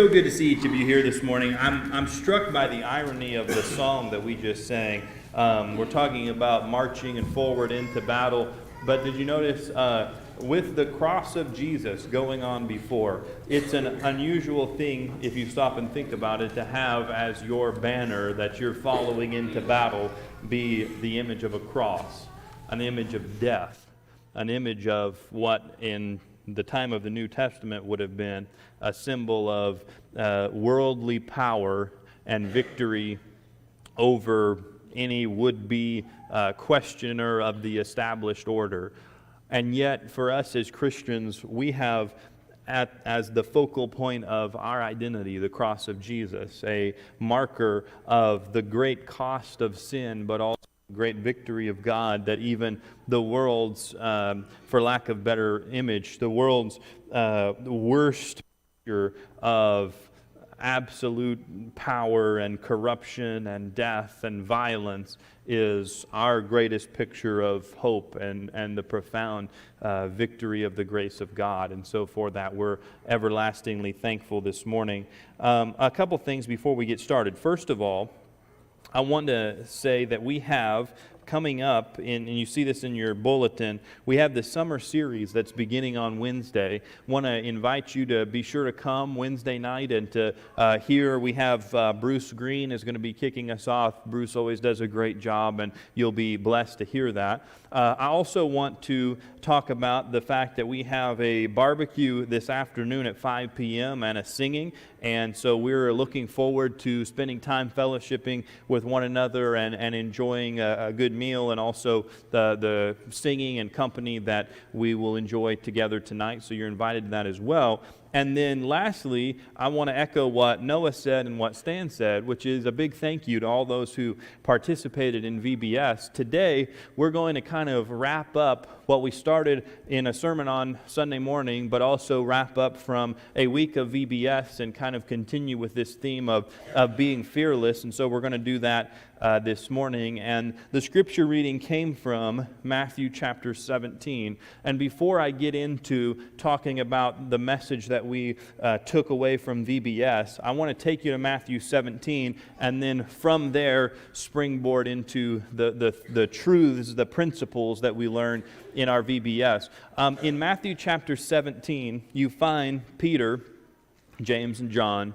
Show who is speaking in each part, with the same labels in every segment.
Speaker 1: So good to see each of you here this morning. I'm struck by the irony of the song that we just sang. We're talking about marching and forward into battle, but did you notice with the cross of Jesus going on before, it's an unusual thing, if you stop and think about it, to have as your banner that you're following into battle be the image of a cross, an image of death, an image of what in the time of the New Testament would have been a symbol of worldly power and victory over any would-be questioner of the established order. And yet, for us as Christians, we have as the focal point of our identity the cross of Jesus, a marker of the great cost of sin, but also great victory of God, that even the world's, for lack of better image, the world's worst picture of absolute power and corruption and death and violence is our greatest picture of hope and the profound victory of the grace of God. And so for that, we're everlastingly thankful this morning. A couple things before we get started. First of all, I want to say that we have coming up, and you see this in your bulletin, we have the summer series that's beginning on Wednesday. Want to invite you to be sure to come Wednesday night and to hear. We have Bruce Green is going to be kicking us off. Bruce always does a great job, and you'll be blessed to hear that. I also want to talk about the fact that we have a barbecue this afternoon at 5 p.m. and a singing, and so we're looking forward to spending time fellowshipping with one another and enjoying a good meal, and also the singing and company that we will enjoy together tonight. So you're invited to that as well. And then lastly, I want to echo what Noah said and what Stan said, which is a big thank you to all those who participated in VBS. Today, we're going to kind of wrap up what we started in a sermon on Sunday morning, but also wrap up from a week of VBS and kind of continue with this theme of being fearless. And so we're going to do that this morning. And the scripture reading came from Matthew chapter 17. And before I get into talking about the message that we took away from VBS, I want to take you to Matthew 17 and then from there springboard into the truths, the principles that we learn in our VBS. In Matthew chapter 17, you find Peter, James, and John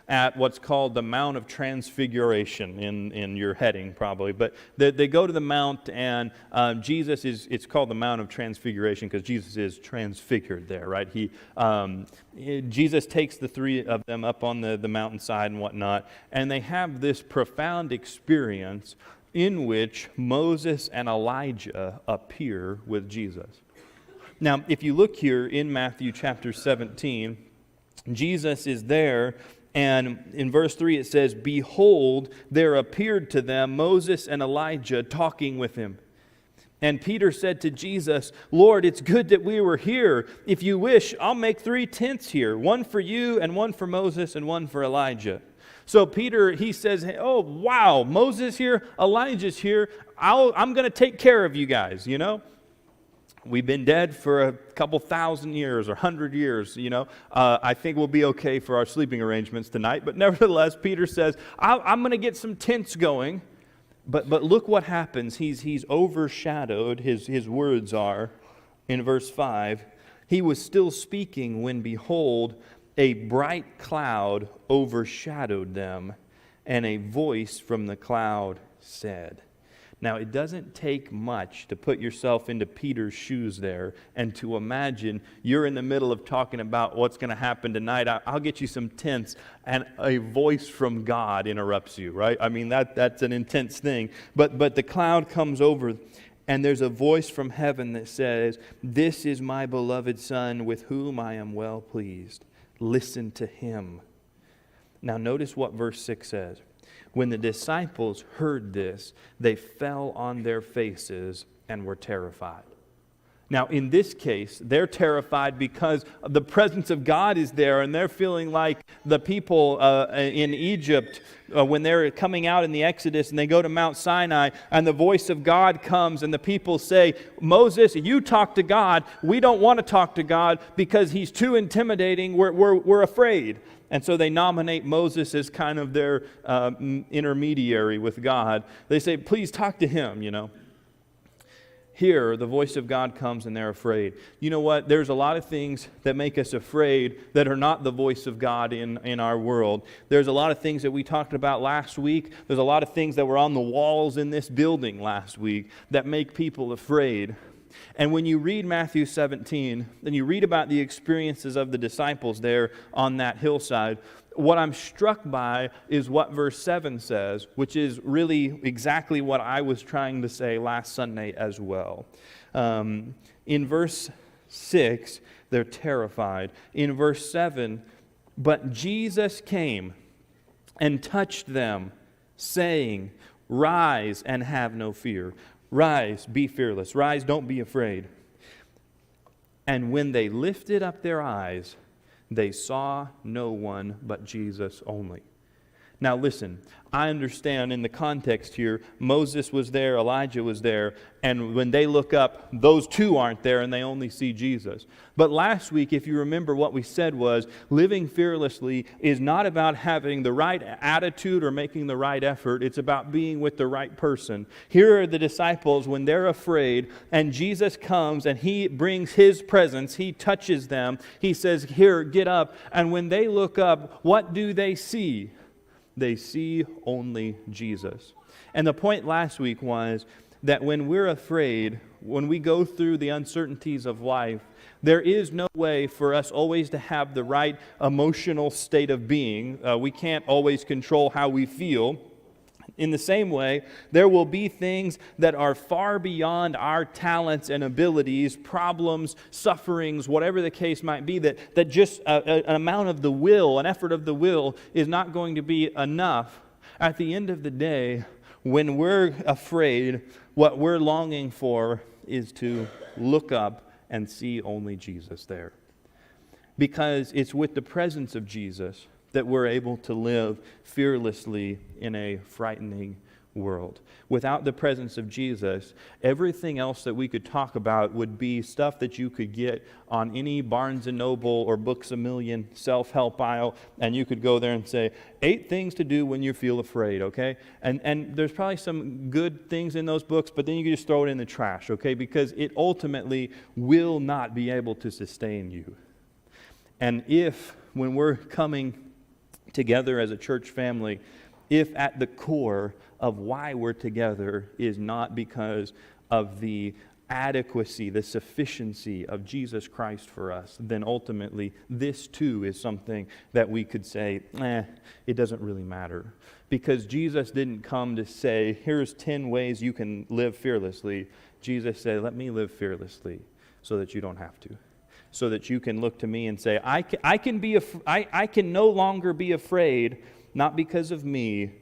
Speaker 1: at what's called the Mount of Transfiguration in your heading probably. But they go to the Mount, and Jesus it's called the Mount of Transfiguration because Jesus is transfigured there, right? Jesus takes the three of them up on the mountainside and whatnot, and they have this profound experience in which Moses and Elijah appear with Jesus. Now, if you look here in Matthew chapter 17, Jesus is there, and in verse 3 it says, "Behold, there appeared to them Moses and Elijah talking with him. And Peter said to Jesus, 'Lord, it's good that we were here. If you wish, I'll make 3 tents here, one for you and one for Moses and one for Elijah.'" So Peter, he says, "Oh, wow, Moses here, Elijah's here. I'm going to take care of you guys, you know. We've been dead for a couple thousand years or 100 years, you know. I think we'll be okay for our sleeping arrangements tonight." But nevertheless, Peter says, I'm going to get some tents going. But look what happens. He's overshadowed, his words are, in verse 5, "He was still speaking when, behold, a bright cloud overshadowed them, and a voice from the cloud said." Now, it doesn't take much to put yourself into Peter's shoes there and to imagine you're in the middle of talking about what's going to happen tonight. I'll get you some tents, and a voice from God interrupts you, right? I mean, that's an intense thing. But the cloud comes over, and there's a voice from heaven that says, "This is my beloved Son, with whom I am well pleased. Listen to him." Now, notice what verse 6 says. "When the disciples heard this, they fell on their faces and were terrified." Now, in this case, they're terrified because the presence of God is there, and they're feeling like the people in Egypt when they're coming out in the Exodus and they go to Mount Sinai, and the voice of God comes, and the people say, "Moses, you talk to God. We don't want to talk to God because he's too intimidating. We're afraid." And so they nominate Moses as kind of their intermediary with God. They say, please talk to him, Here, the voice of God comes and they're afraid. You know what? There's a lot of things that make us afraid that are not the voice of God in our world. There's a lot of things that we talked about last week. There's a lot of things that were on the walls in this building last week that make people afraid. And when you read Matthew 17, and you read about the experiences of the disciples there on that hillside, what I'm struck by is what verse 7 says, which is really exactly what I was trying to say last Sunday as well. In verse 6, they're terrified. In verse 7, but Jesus came and touched them, saying, rise and have no fear. Rise, be fearless. Rise, don't be afraid. And when they lifted up their eyes, they saw no one but Jesus only. Now listen, I understand in the context here, Moses was there, Elijah was there, and when they look up, those two aren't there and they only see Jesus. But last week, if you remember, what we said was, living fearlessly is not about having the right attitude or making the right effort. It's about being with the right person. Here are the disciples when they're afraid, and Jesus comes and He brings His presence. He touches them. He says, here, get up. And when they look up, what do they see? They see only Jesus. And the point last week was that when we're afraid, when we go through the uncertainties of life, there is no way for us always to have the right emotional state of being. We can't always control how we feel. In the same way, there will be things that are far beyond our talents and abilities, problems, sufferings, whatever the case might be, that just an amount of the will, an effort of the will, is not going to be enough. At the end of the day, when we're afraid, what we're longing for is to look up and see only Jesus there. Because it's with the presence of Jesus that we're able to live fearlessly in a frightening world. Without the presence of Jesus, everything else that we could talk about would be stuff that you could get on any Barnes & Noble or Books A Million self-help aisle, and you could go there and say, 8 things to do when you feel afraid, okay? And there's probably some good things in those books, but then you can just throw it in the trash, okay? Because it ultimately will not be able to sustain you. And if, when we're coming together as a church family, if at the core of why we're together is not because of the adequacy, the sufficiency of Jesus Christ for us, then ultimately this too is something that we could say, it doesn't really matter. Because Jesus didn't come to say, here's 10 ways you can live fearlessly. Jesus said, let me live fearlessly so that you don't have to. So that you can look to me and say, I can no longer be afraid, not because of me,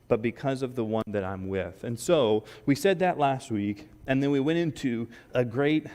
Speaker 1: but because of the one that I'm with. And so we said that last week, and then we went into a great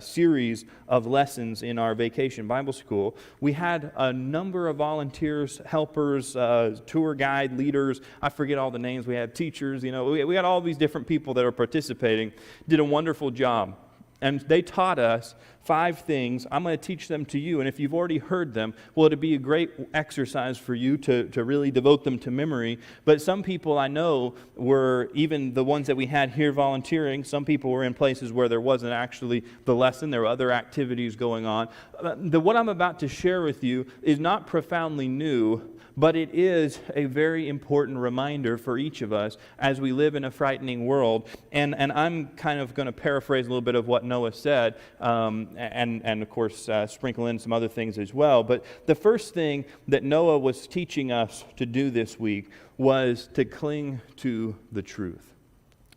Speaker 1: series of lessons in our vacation Bible school. We had a number of volunteers, helpers, tour guide, leaders. I forget all the names. We had teachers. We had all these different people that are participating. Did a wonderful job. And they taught us 5 things. I'm going to teach them to you. And if you've already heard them, well, it'd be a great exercise for you to really devote them to memory. But some people I know were, even the ones that we had here volunteering, some people were in places where there wasn't actually the lesson. There were other activities going on. What I'm about to share with you is not profoundly new, but it is a very important reminder for each of us as we live in a frightening world. And I'm kind of going to paraphrase a little bit of what Noah said, and of course sprinkle in some other things as well. But the first thing that Noah was teaching us to do this week was to cling to the truth.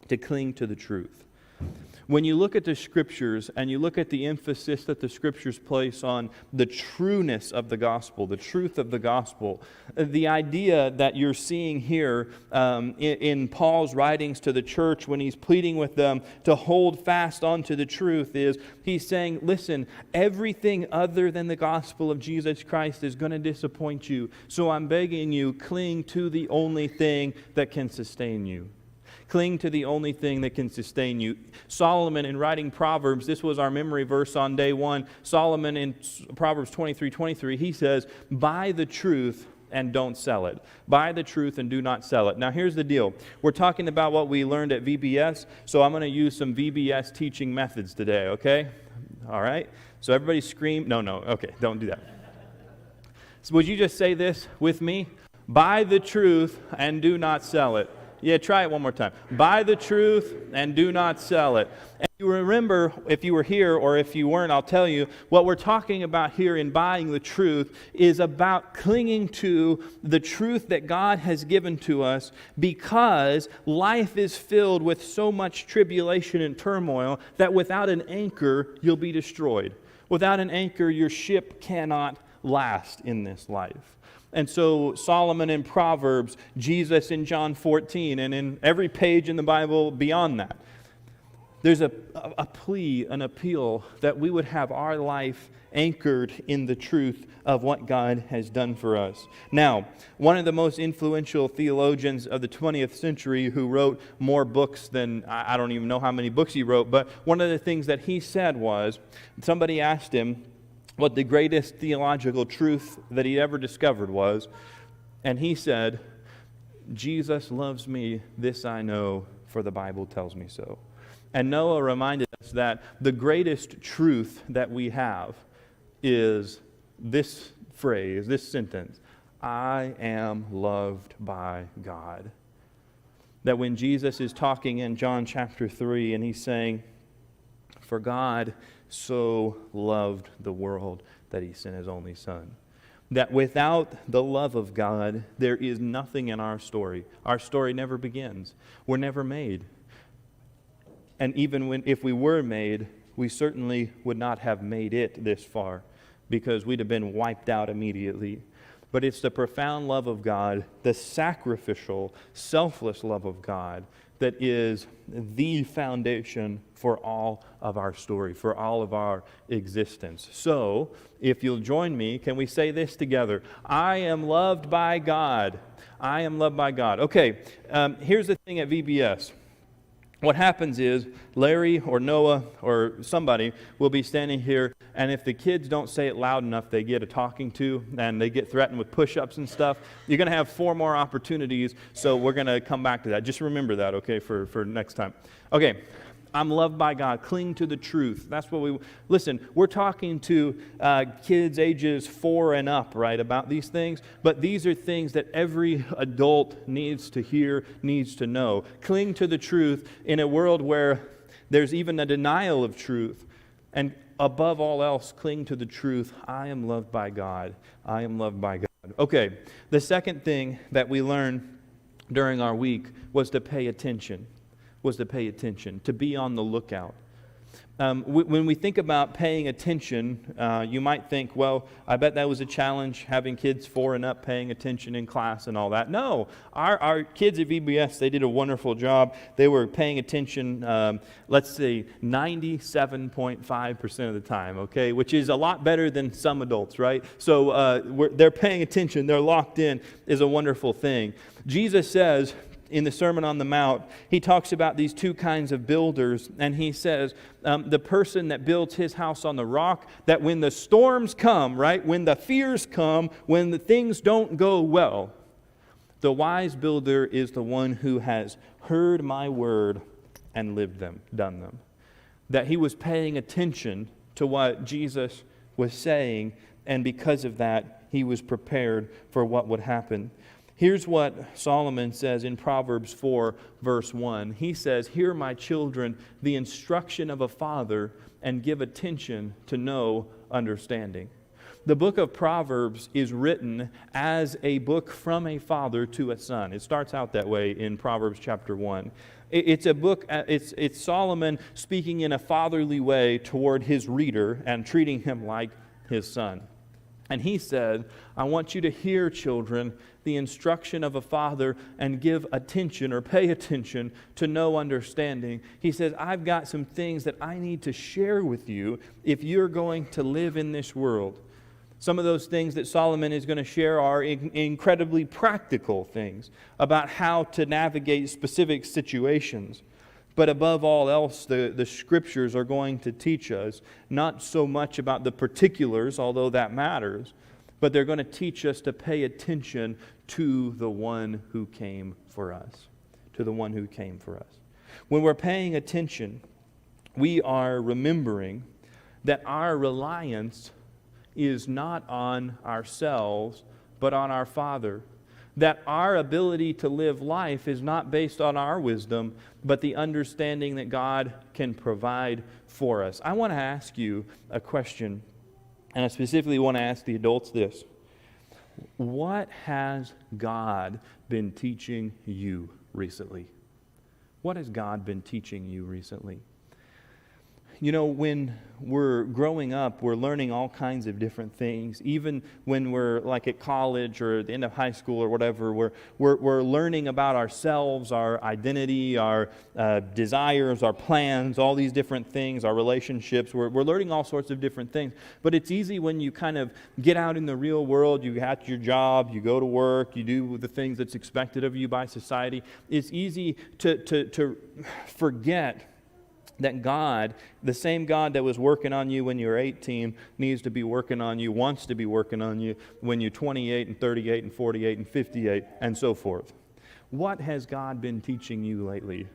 Speaker 1: To cling to the truth. When you look at the Scriptures and you look at the emphasis that the Scriptures place on the trueness of the gospel, the truth of the gospel, the idea that you're seeing here in Paul's writings to the church when he's pleading with them to hold fast onto the truth is he's saying, listen, everything other than the gospel of Jesus Christ is going to disappoint you. So I'm begging you, cling to the only thing that can sustain you. Cling to the only thing that can sustain you. Solomon, in writing Proverbs, this was our memory verse on day one. Solomon in Proverbs 23:23, he says, buy the truth and don't sell it. Buy the truth and do not sell it. Now here's the deal. We're talking about what we learned at VBS, so I'm going to use some VBS teaching methods today, okay? All right? So everybody scream. No, okay, don't do that. So would you just say this with me? Buy the truth and do not sell it. Yeah, try it one more time. Buy the truth and do not sell it. And you remember, if you were here or if you weren't, I'll tell you, what we're talking about here in buying the truth is about clinging to the truth that God has given to us, because life is filled with so much tribulation and turmoil that without an anchor, you'll be destroyed. Without an anchor, your ship cannot last in this life. And so Solomon in Proverbs, Jesus in John 14, and in every page in the Bible beyond that, there's a plea, an appeal that we would have our life anchored in the truth of what God has done for us. Now, one of the most influential theologians of the 20th century, who wrote more books than, I don't even know how many books he wrote, but one of the things that he said was, somebody asked him what the greatest theological truth that he ever discovered was, and he said, Jesus loves me, this I know, for the Bible tells me so. And Noah reminded us that the greatest truth that we have is this phrase, this sentence, I am loved by God. That when Jesus is talking in John chapter 3 and he's saying, for God so loved the world that he sent his only Son. That without the love of God, there is nothing in our story. Our story never begins. We're never made. And even if we were made, we certainly would not have made it this far, because we'd have been wiped out immediately. But it's the profound love of God, the sacrificial, selfless love of God, that is the foundation for all of our story, for all of our existence. So, if you'll join me, can we say this together? I am loved by God. I am loved by God. Okay, here's the thing at VBS. What happens is Larry or Noah or somebody will be standing here, and if the kids don't say it loud enough, they get a talking to, and they get threatened with push-ups and stuff. You're going to have 4 more opportunities, so we're going to come back to that. Just remember that, okay, for next time. Okay, I'm loved by God. Cling to the truth. That's what we... Listen, we're talking to kids ages 4 and up, right, about these things. But these are things that every adult needs to hear, needs to know. Cling to the truth in a world where there's even a denial of truth. And above all else, cling to the truth. I am loved by God. I am loved by God. Okay, the second thing that we learned during our week was to pay attention. To be on the lookout. When we think about paying attention, you might think, well, I bet that was a challenge, having kids 4 and up paying attention in class and all that. No, our kids at VBS, they did a wonderful job. They were paying attention, let's say, 97.5% of the time, okay, which is a lot better than some adults, right? So they're paying attention, they're locked in, is a wonderful thing. Jesus says, in the Sermon on the Mount, he talks about these 2 kinds of builders, and he says, the person that builds his house on the rock, that when the storms come, right, when the fears come, when the things don't go well, the wise builder is the one who has heard my word and done them. That he was paying attention to what Jesus was saying, and because of that, he was prepared for what would happen. Here's what Solomon says in Proverbs 4, verse 1. He says, hear, my children, the instruction of a father, and give attention to know understanding. The book of Proverbs is written as a book from a father to a son. It starts out that way in Proverbs chapter 1. It's a book, it's Solomon speaking in a fatherly way toward his reader and treating him like his son. And he said, I want you to hear, children, the instruction of a father and give attention or pay attention to know understanding. He says, I've got some things that I need to share with you if you're going to live in this world. Some of those things that Solomon is going to share are incredibly practical things about how to navigate specific situations. But above all else, the Scriptures are going to teach us not so much about the particulars, although that matters, but they're going to teach us to pay attention to the one who came for us. To the one who came for us. When we're paying attention, we are remembering that our reliance is not on ourselves, but on our Father. That our ability to live life is not based on our wisdom, but the understanding that God can provide for us. I want to ask you a question, and I specifically want to ask the adults this. What has God been teaching you recently? What has God been teaching you recently? You know, when we're growing up, we're learning all kinds of different things. Even when we're like at college or at the end of high school or whatever, we're learning about ourselves, our identity, our desires, our plans, all these different things, our relationships. We're learning all sorts of different things. But it's easy when you kind of get out in the real world, you have your job, you go to work, you do the things that's expected of you by society. It's easy to forget that God, the same God that was working on you when you were 18, needs to be working on you, wants to be working on you when you're 28 and 38 and 48 and 58 and so forth. What has God been teaching you lately?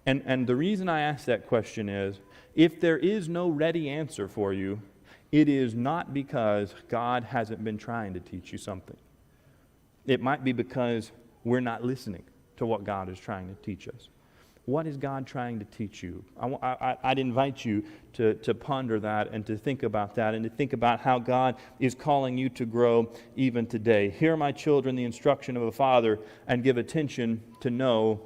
Speaker 1: And the reason I ask that question is, if there is no ready answer for you, it is not because God hasn't been trying to teach you something. It might be because we're not listening to what God is trying to teach us. What is God trying to teach you? I'd invite you to ponder that and to think about that and to think about how God is calling you to grow even today. Hear, my children, the instruction of a father, and give attention to know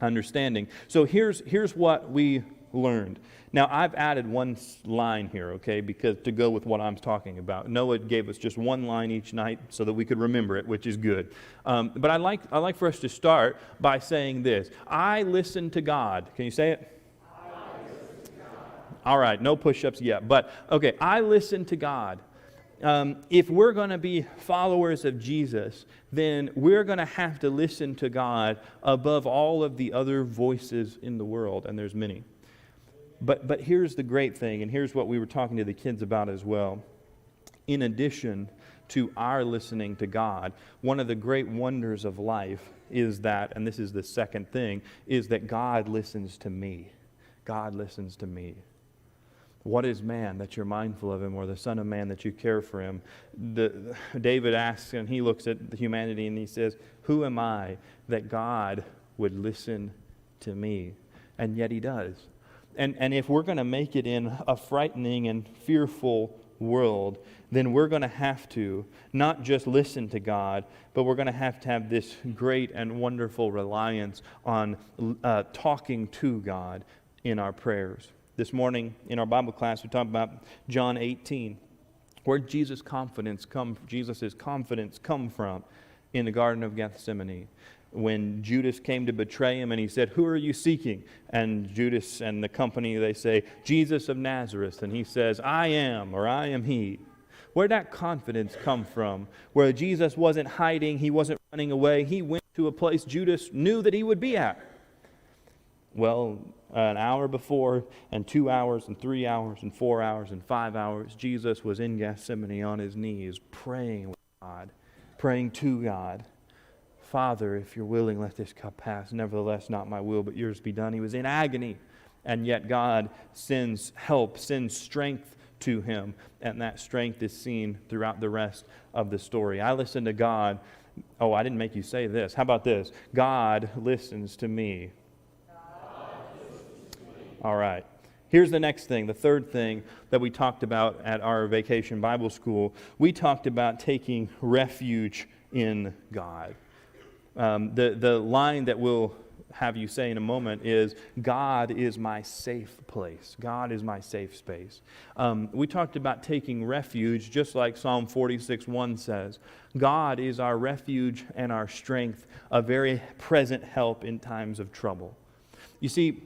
Speaker 1: understanding. So here's what we learned. Now, I've added one line here, okay, because to go with what I'm talking about. Noah gave us just one line each night so that we could remember it, which is good. But I'd like for us to start by saying this. I listen to God. Can you say it? I listen to God. All right, no push-ups yet. But, okay, I listen to God. If we're going to be followers of Jesus, then we're going to have to listen to God above all of the other voices in the world, and there's many. But here's the great thing, and here's what we were talking to the kids about as well. In addition to our listening to God, one of the great wonders of life is that, and this is the second thing, is that God listens to me. God listens to me. What is man that you're mindful of him, or the son of man that you care for him? David asks, and he looks at humanity and he says, who am I that God would listen to me? And yet he does. And if we're going to make it in a frightening and fearful world, then we're going to have to not just listen to God, but we're going to have this great and wonderful reliance on talking to God in our prayers. This morning in our Bible class, we talked about John 18, where Jesus' confidence come from in the Garden of Gethsemane. When Judas came to betray him and he said, who are you seeking? And Judas and the company, they say, Jesus of Nazareth. And he says, I am, or I am he. Where'd that confidence come from? Where Jesus wasn't hiding, he wasn't running away. He went to a place Judas knew that he would be at. Well, an hour before, and 2 hours, and 3 hours, and 4 hours, and 5 hours, Jesus was in Gethsemane on his knees, praying with God, praying to God. Father, if you're willing, let this cup pass. Nevertheless, not my will, but yours be done. He was in agony, and yet God sends help, sends strength to him, and that strength is seen throughout the rest of the story. I listen to God. Oh, I didn't make you say this. How about this? God listens to me. All right. Here's the next thing, the third thing that we talked about at our vacation Bible school. We talked about taking refuge in God. The line that we'll have you say in a moment is, God is my safe place. God is my safe space. We talked about taking refuge, just like Psalm 46:1 says. God is our refuge and our strength, a very present help in times of trouble. You see,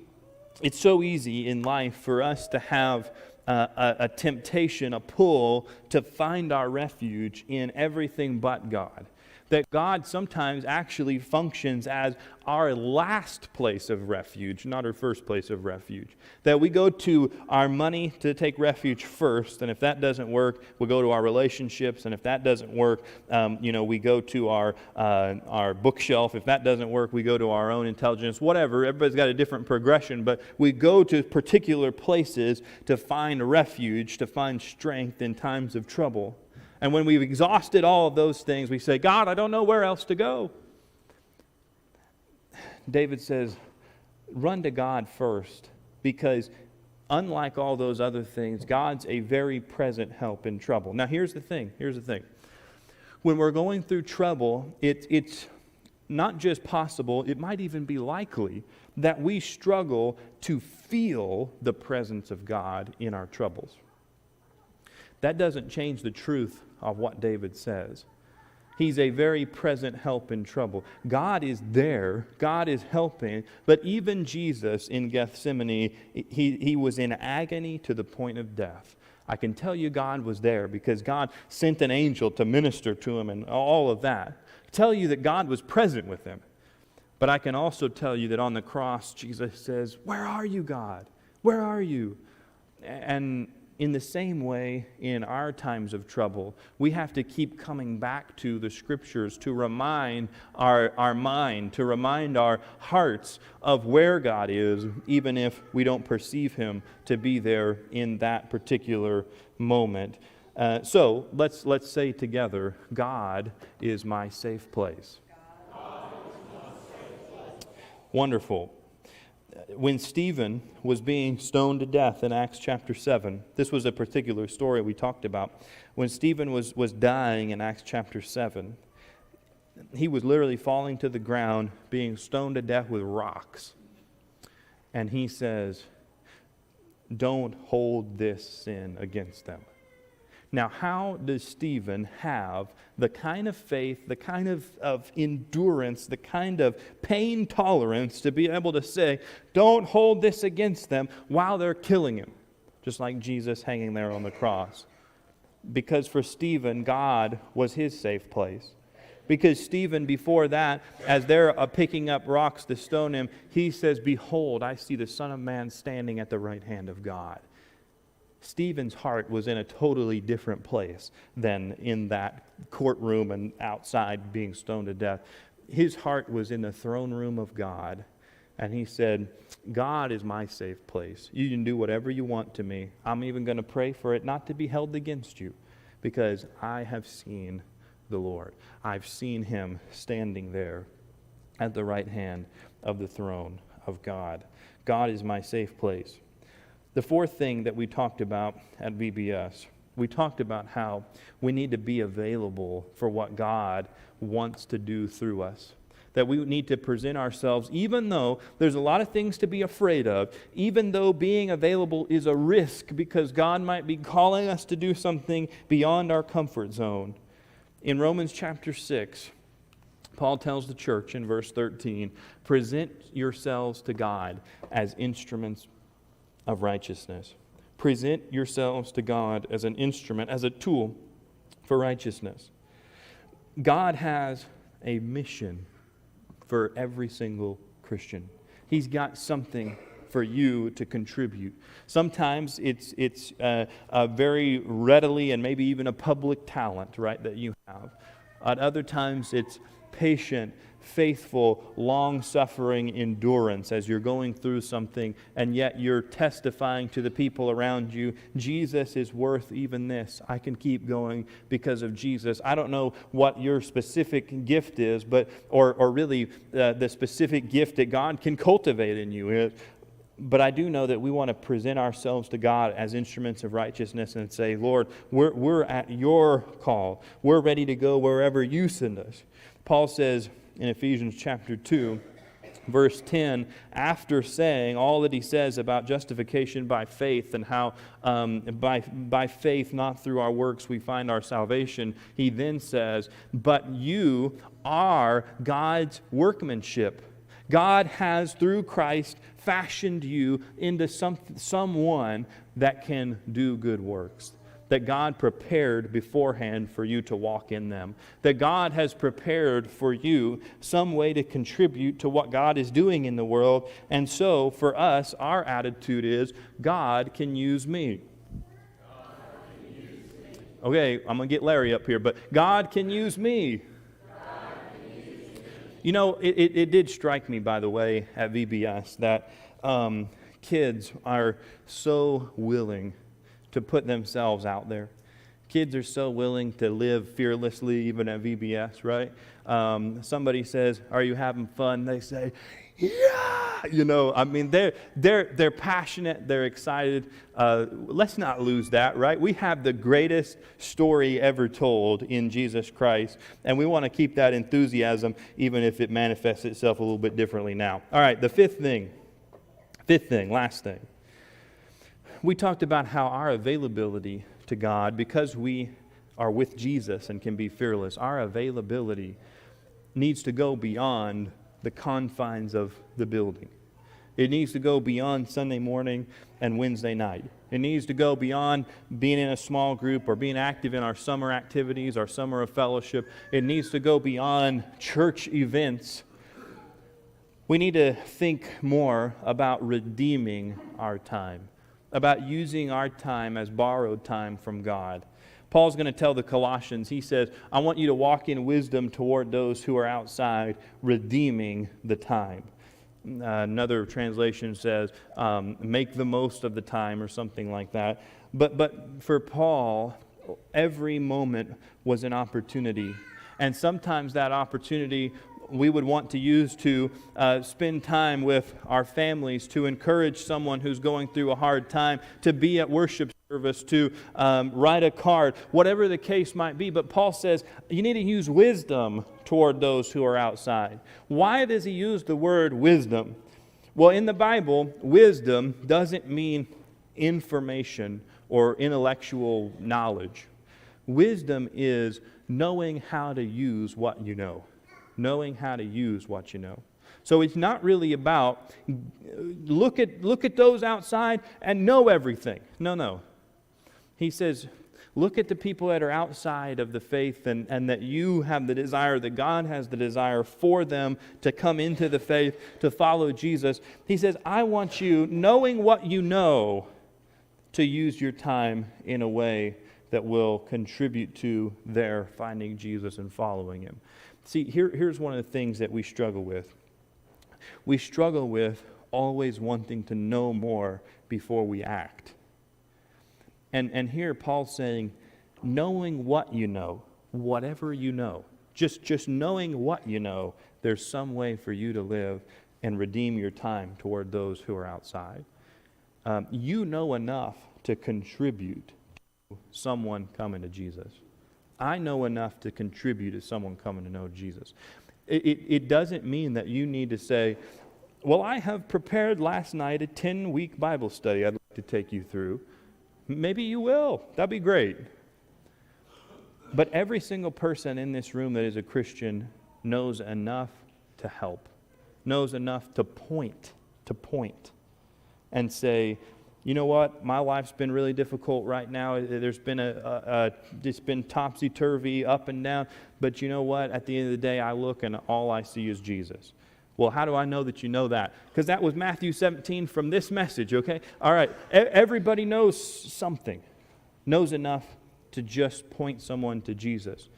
Speaker 1: it's so easy in life for us to have a temptation, a pull to find our refuge in everything but God. That God sometimes actually functions as our last place of refuge, not our first place of refuge. That we go to our money to take refuge first, and if that doesn't work, we'll go to our relationships, and if that doesn't work, we go to our bookshelf. If that doesn't work, we go to our own intelligence, whatever. Everybody's got a different progression, but we go to particular places to find refuge, to find strength in times of trouble. And when we've exhausted all of those things, we say, God, I don't know where else to go. David says, run to God first, because unlike all those other things, God's a very present help in trouble. Now, here's the thing. When we're going through trouble, it's not just possible, it might even be likely that we struggle to feel the presence of God in our troubles. That doesn't change the truth of what David says. He's a very present help in trouble. God is there. God is helping. But even Jesus in Gethsemane, he was in agony to the point of death. I can tell you God was there because God sent an angel to minister to him and all of that. Tell you that God was present with him. But I can also tell you that on the cross, Jesus says, "Where are you, God? Where are you?" And in the same way, in our times of trouble, we have to keep coming back to the Scriptures to remind our mind, to remind our hearts of where God is, even if we don't perceive Him to be there in that particular moment. So let's say together, God is my safe place. Wonderful. When Stephen was being stoned to death in Acts chapter 7, this was a particular story we talked about. When Stephen was dying in Acts chapter 7, he was literally falling to the ground, being stoned to death with rocks. And he says, "Don't hold this sin against them." Now, how does Stephen have the kind of faith, the kind of endurance, the kind of pain tolerance to be able to say, don't hold this against them while they're killing him? Just like Jesus hanging there on the cross. Because for Stephen, God was his safe place. Because Stephen, before that, as they're picking up rocks to stone him, he says, "Behold, I see the Son of Man standing at the right hand of God." Stephen's heart was in a totally different place than in that courtroom and outside being stoned to death. His heart was in the throne room of God. And he said, "God is my safe place. You can do whatever you want to me. I'm even going to pray for it not to be held against you, because I have seen the Lord. I've seen Him standing there at the right hand of the throne of God. God is my safe place." The fourth thing that we talked about at VBS, we talked about how we need to be available for what God wants to do through us. That we need to present ourselves, even though there's a lot of things to be afraid of, even though being available is a risk because God might be calling us to do something beyond our comfort zone. In Romans chapter 6, Paul tells the church in verse 13, "Present yourselves to God as instruments of righteousness." Present yourselves to God as an instrument, as a tool for righteousness. God has a mission for every single Christian. He's got something for you to contribute. Sometimes it's a very readily and maybe even a public talent, right, that you have. At other times it's patient, faithful, long-suffering endurance as you're going through something, and yet you're testifying to the people around you, Jesus is worth even this. I can keep going because of Jesus. I don't know what your specific gift is, but or really the specific gift that God can cultivate in you. But I do know that we want to present ourselves to God as instruments of righteousness and say, "Lord, we're at your call. We're ready to go wherever you send us." Paul says in Ephesians chapter 2, verse 10, after saying all that he says about justification by faith and how by faith, not through our works, we find our salvation, he then says, "But you are God's workmanship." God has, through Christ, fashioned you into someone that can do good works, that God prepared beforehand for you to walk in them, that God has prepared for you some way to contribute to what God is doing in the world. And so for us, our attitude is, God can use me. Okay, I'm going to get Larry up here, but God can use me. You know, it did strike me, by the way, at VBS that kids are so willing to put themselves out there. Kids are so willing to live fearlessly, even at VBS, right? Somebody says, "Are you having fun?" They say, "Yeah." You know, I mean, they're passionate, they're excited. Let's not lose that, right? We have the greatest story ever told in Jesus Christ, and we want to keep that enthusiasm, even if it manifests itself a little bit differently now. All right, the fifth thing, last thing. We talked about how our availability to God, because we are with Jesus and can be fearless, our availability needs to go beyond the confines of the building. It needs to go beyond Sunday morning and Wednesday night. It needs to go beyond being in a small group or being active in our summer activities, our summer of fellowship. It needs to go beyond church events. We need to think more about redeeming our time, about using our time as borrowed time from God. Paul's going to tell the Colossians, he says, I want you to walk in wisdom toward those who are outside, redeeming the time. Another translation says, make the most of the time, or something like that. But for Paul, every moment was an opportunity. And sometimes that opportunity we would want to use to spend time with our families, to encourage someone who's going through a hard time, to be at worship service, to write a card, whatever the case might be. But Paul says you need to use wisdom toward those who are outside. Why does he use the word wisdom? Well, in the Bible, wisdom doesn't mean information or intellectual knowledge. Wisdom is knowing how to use what you know. Knowing how to use what you know. So it's not really about look at those outside and know everything. No. He says, look at the people that are outside of the faith and that you have the desire, that God has the desire for them to come into the faith, to follow Jesus. He says, I want you, knowing what you know, to use your time in a way that will contribute to their finding Jesus and following Him. See, here's one of the things that we struggle with. We struggle with always wanting to know more before we act. And here Paul's saying, knowing what you know, whatever you know, just knowing what you know, there's some way for you to live and redeem your time toward those who are outside. You know enough to contribute to someone coming to Jesus. I know enough to contribute to someone coming to know Jesus. It doesn't mean that you need to say, well, I have prepared last night a 10-week Bible study I'd like to take you through. Maybe you will. That'd be great. But every single person in this room that is a Christian knows enough to help, knows enough to point, and say, you know what? My life's been really difficult right now. There's been it's been topsy-turvy, up and down. But you know what? At the end of the day, I look and all I see is Jesus. Well, how do I know that you know that? Because that was Matthew 17 from this message, okay? All right. Everybody knows something, knows enough to just point someone to Jesus.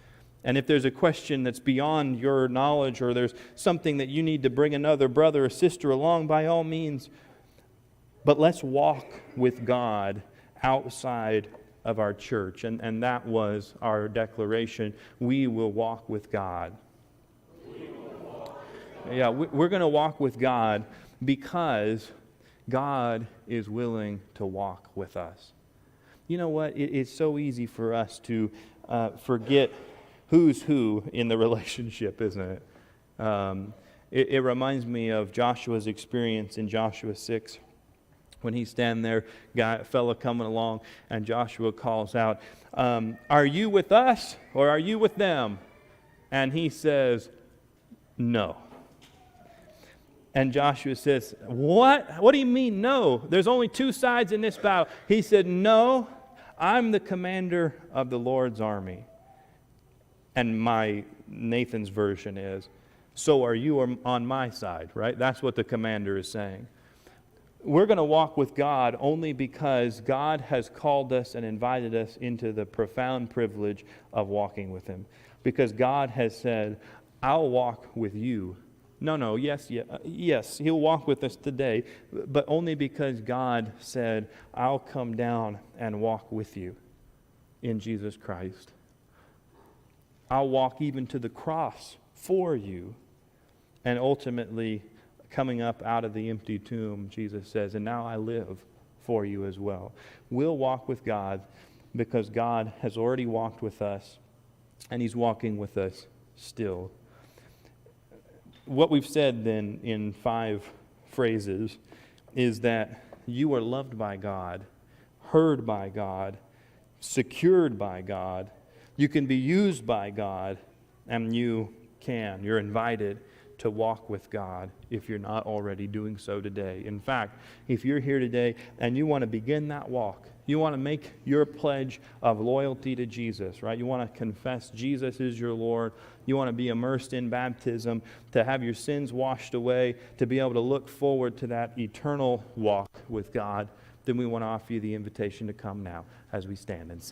Speaker 1: And if there's a question that's beyond your knowledge, or there's something that you need to bring another brother or sister along, by all means. But let's walk with God outside of our church. And that was our declaration. We will walk with God. Yeah, we're going to walk with God because God is willing to walk with us. You know what? It's so easy for us to forget who's who in the relationship, isn't it? It reminds me of Joshua's experience in Joshua 6. When he's standing there, a fella coming along, and Joshua calls out, are you with us or are you with them? And he says, no. And Joshua says, what? What do you mean, no? There's only two sides in this battle. He said, no, I'm the commander of the Lord's army. And my Nathan's version is, so are you on my side, right? That's what the commander is saying. We're going to walk with God only because God has called us and invited us into the profound privilege of walking with Him. Because God has said, I'll walk with you. No, yes, He'll walk with us today, but only because God said, I'll come down and walk with you in Jesus Christ. I'll walk even to the cross for you. And ultimately, coming up out of the empty tomb, Jesus says, and now I live for you as well. We'll walk with God because God has already walked with us, and He's walking with us still. What we've said then in 5 phrases is that you are loved by God, heard by God, secured by God, you can be used by God, and you're invited to walk with God if you're not already doing so today. In fact, if you're here today and you want to begin that walk, you want to make your pledge of loyalty to Jesus, right? You want to confess Jesus is your Lord. You want to be immersed in baptism, to have your sins washed away, to be able to look forward to that eternal walk with God. Then we want to offer you the invitation to come now as we stand and sing.